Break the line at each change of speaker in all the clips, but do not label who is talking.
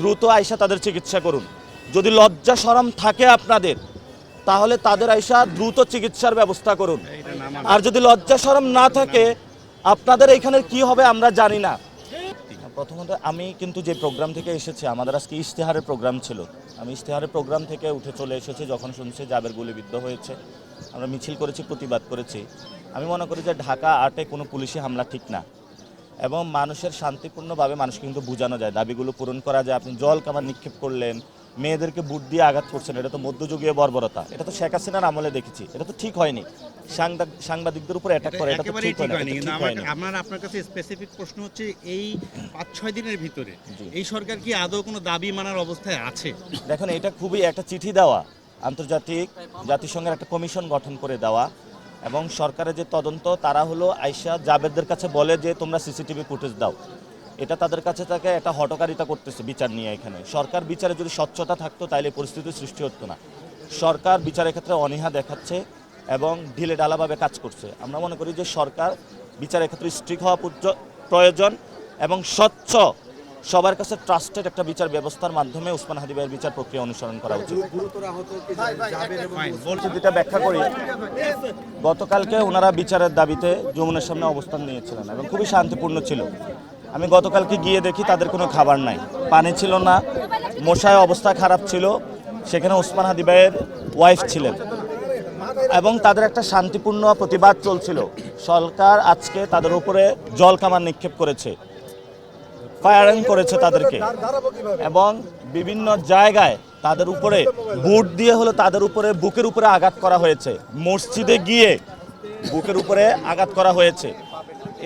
দ্রুত আইসা তাদের চিকিৎসা করুন। যদি লজ্জা শরম থাকে আপনাদের, তাহলে তাদের আইসা দ্রুত চিকিৎসার ব্যবস্থা করুন। আর যদি লজ্জা শরম না থাকে, আপনাদের এইখানে কি হবে আমরা জানি না। প্রথমত আমি কিন্তু যে প্রোগ্রাম থেকে এসেছি, আমাদের আজকে ইশতেহারের প্রোগ্রাম ছিল। আমি ইশতেহারের প্রোগ্রাম থেকে উঠে চলে এসেছি যখন শুনছি জাবের গুলিবিদ্ধ হয়েছে। আমরা মিছিল করেছি, প্রতিবাদ করেছি। আমি মনে করি যে ঢাকা ৮-এ কোনো পুলিশি হামলা ঠিক না, এবং মানুষের শান্তিপূর্ণভাবে মানুষকে কিন্তু বোঝানো যায়, দাবিগুলো পূরণ করা যায়। আপনি জল কামান নিক্ষেপ করলেন, মেয়েদেরকে বুট দিয়ে আঘাত করছেন, এটা তো মধ্যযুগীয় বর্বরতা। এটা তো শেখ হাসিনার আমলে দেখেছি, এটা তো ঠিক হয়নি। সাংবাদিকদের উপর অ্যাটাক করে, এটা তো ঠিক হয়নি।
আপনার কাছে স্পেসিফিক প্রশ্ন হচ্ছে, এই ৫-৬ দিনের ভিতরে এই সরকার কি আদৌ কোনো দাবি মানার অবস্থায় আছে?
দেখুন, এটা খুবই একটা চিঠি দেওয়া, জাতিসংঘের একটা কমিশন গঠন করে দেওয়া, এবং সরকারের যে তদন্ত, তারা হলো আইসা জাবেরদের কাছে বলে যে তোমরা সিসিটিভি ফুটেজ দাও। এটা তাদের কাছে তাকে একটা হটকারিতা করতেছে বিচার নিয়ে। এখানে সরকার বিচারে যদি স্বচ্ছতা থাকতো তাহলে পরিস্থিতির সৃষ্টি হতো না। সরকার বিচারের ক্ষেত্রে অনীহা দেখাচ্ছে এবং ঢিলে ঢালাভাবে কাজ করছে। আমরা মনে করি যে সরকার বিচারের ক্ষেত্রে স্ট্রিক্ট হওয়া প্রয়োজন এবং স্বচ্ছ, সবার কাছে ট্রাস্টেড একটা বিচার ব্যবস্থার মাধ্যমে ওসমান হাদি ভাইয়ের বিচার প্রক্রিয়া অনুসরণ করা উচিত। যেটা ব্যাখ্যা করি, গতকালকে ওনারা বিচারের দাবিতে যমুনার সামনে অবস্থান নিয়েছিলেন এবং খুবই শান্তিপূর্ণ ছিল। আমি গতকালকে গিয়ে দেখি তাদের কোনো খাবার নাই, পানি ছিল না, মশায় অবস্থা খারাপ ছিল। সেখানে ওসমান হাদি ভাইয়ের ওয়াইফ ছিলেন এবং তাদের একটা শান্তিপূর্ণ প্রতিবাদ চলছিল। সরকার আজকে তাদের উপরে জল কামান নিক্ষেপ করেছে, ফায়ারিং করেছে তাদেরকে, এবং বিভিন্ন জায়গায় তাদের উপরে বুট দিয়ে হলো তাদের উপরে বুকের উপরে আঘাত করা হয়েছে। মসজিদে গিয়ে বুকের উপরে আঘাত করা হয়েছে।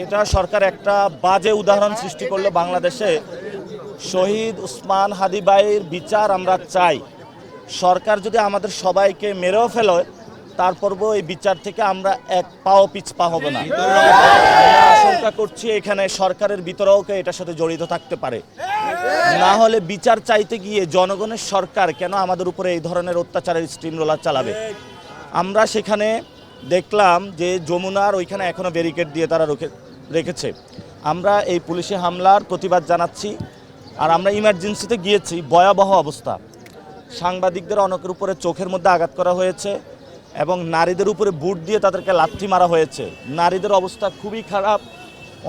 এটা সরকার একটা বাজে উদাহরণ সৃষ্টি করলো বাংলাদেশে। শহীদ ওসমান হাদি ভাইয়ের বিচার আমরা চাই। সরকার যদি আমাদের সবাইকে মেরেও ফেলে, তারপরও এই বিচার থেকে আমরা এক পাও পিছপা হব না। আমরা আশঙ্কা করছি এখানে সরকারের ভিতরেও এটার সাথে জড়িত থাকতে পারে। না হলে বিচার চাইতে গিয়ে জনগণের সরকার কেন আমাদের উপরে এই ধরনের অত্যাচারের স্টিম রোলার চালাবে? আমরা সেখানে দেখলাম যে যমুনার ওইখানে এখনও ব্যারিকেড দিয়ে তারা রেখেছে। আমরা এই পুলিশি হামলার প্রতিবাদ জানাচ্ছি। আর আমরা ইমার্জেন্সিতে গিয়েছি, ভয়াবহ অবস্থা। সাংবাদিকদের অনেকের উপরে চোখের মধ্যে আঘাত করা হয়েছে এবং নারীদের উপরে বুট দিয়ে তাদেরকে লাথি মারা হয়েছে। নারীদের অবস্থা খুবই খারাপ,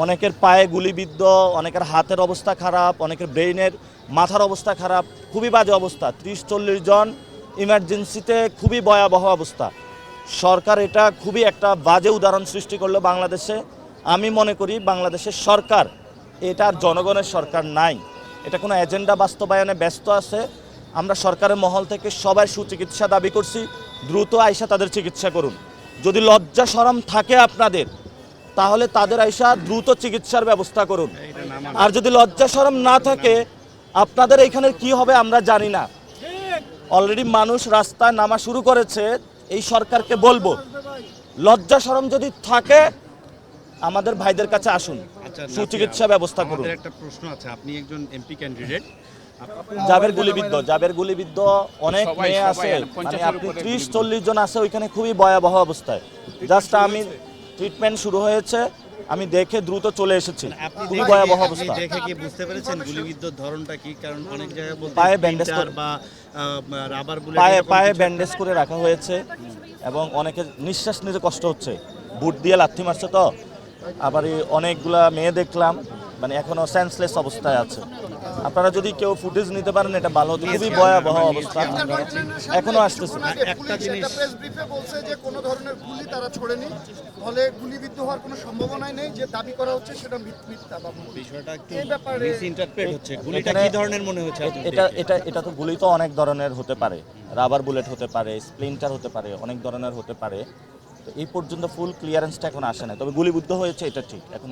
অনেকের পায়ে গুলিবিদ্ধ, অনেকের হাতের অবস্থা খারাপ, অনেকের ব্রেইনের মাথার অবস্থা খারাপ, খুবই বাজে অবস্থা। 30-40 জন ইমার্জেন্সিতে, খুবই ভয়াবহ অবস্থা। সরকার এটা খুবই একটা বাজে উদাহরণ সৃষ্টি করলো বাংলাদেশে। আমি মনে করি বাংলাদেশের সরকার এটার জনগণের সরকার নাই, এটা কোনো এজেন্ডা বাস্তবায়নে ব্যস্ত আছে। আমরা সরকারের মহল থেকে সবাই সুচিকিৎসা দাবি করছি, দ্রুত আইসা তাদের চিকিৎসা করুন। যদি লজ্জা শরম থাকে আপনাদের, তাহলে তাদের আইসা দ্রুত চিকিৎসার ব্যবস্থা করুন। আর যদি লজ্জা শরম না থাকে, আপনাদের এইখানে কি হবে আমরা জানি না। অলরেডি মানুষ রাস্তায় নামা শুরু করেছে। এই সরকারকে বলবো, লজ্জা শরম যদি থাকে আমাদের ভাইদের কাছে আসুন, সুচিকিৎসা ব্যবস্থা করুন।
একটা প্রশ্ন আছে, আপনি একজন এমপি ক্যান্ডিডেট,
জাবের গুলিবিদ্ধ অনেক মেয়ে আছে, মানে আপনি 30-40 জন আছে ওইখানে, খুবই ভয়াবহ অবস্থায়। জাস্ট আমি ট্রিটমেন্ট শুরু হয়েছে, আমি দেখে দ্রুত চলে এসেছি। খুবই ভয়াবহ অবস্থা।
দেখে কি বুঝতে পেরেছেন গুলিবিদ্ধর ধরনটা কি? কারণ অনেক জায়গায় বলতে
পায়ে ব্যান্ডেজ
বা রাবার বুলেট,
পায়ে ব্যান্ডেজ করে রাখা হয়েছে এবং অনেকের নিঃশ্বাস নিতে কষ্ট হচ্ছে। বুট দিয়ে লাথি মারছে তো। আবার অনেকগুলা মেয়ে দেখলাম মানে এখনো সেন্সলেস অবস্থায় আছে। আপনারা যদি কেউ ফুটেজ নিতে পারেন এটা ভালো। খুবই ভয়াবহ অবস্থা, এখনো আসতেছে।
একটা জিনিস প্রেস ব্রিফে বলছে যে কোনো ধরনের গুলি তারা ছোড়েনি, ফলে গুলিবিদ্ধ হওয়ার কোনো সম্ভাবনাই নেই। যে দাবি করা হচ্ছে সেটা মিথ্যা।
বিষয়টা একটু মিসইন্টারপ্রেট হচ্ছে। গুলিটা কি ধরনের মনে হচ্ছে?
এটা তো গুলি তো অনেক ধরনের হতে পারে, রাবার বুলেট হতে পারে, স্প্লিন্টার হতে পারে, অনেক ধরনের হতে পারে। তো এই পর্যন্ত ফুল ক্লিয়ারেন্সটা এখন আসে না, তবে গুলিবিদ্ধ হয়েছে এটা ঠিক। এখন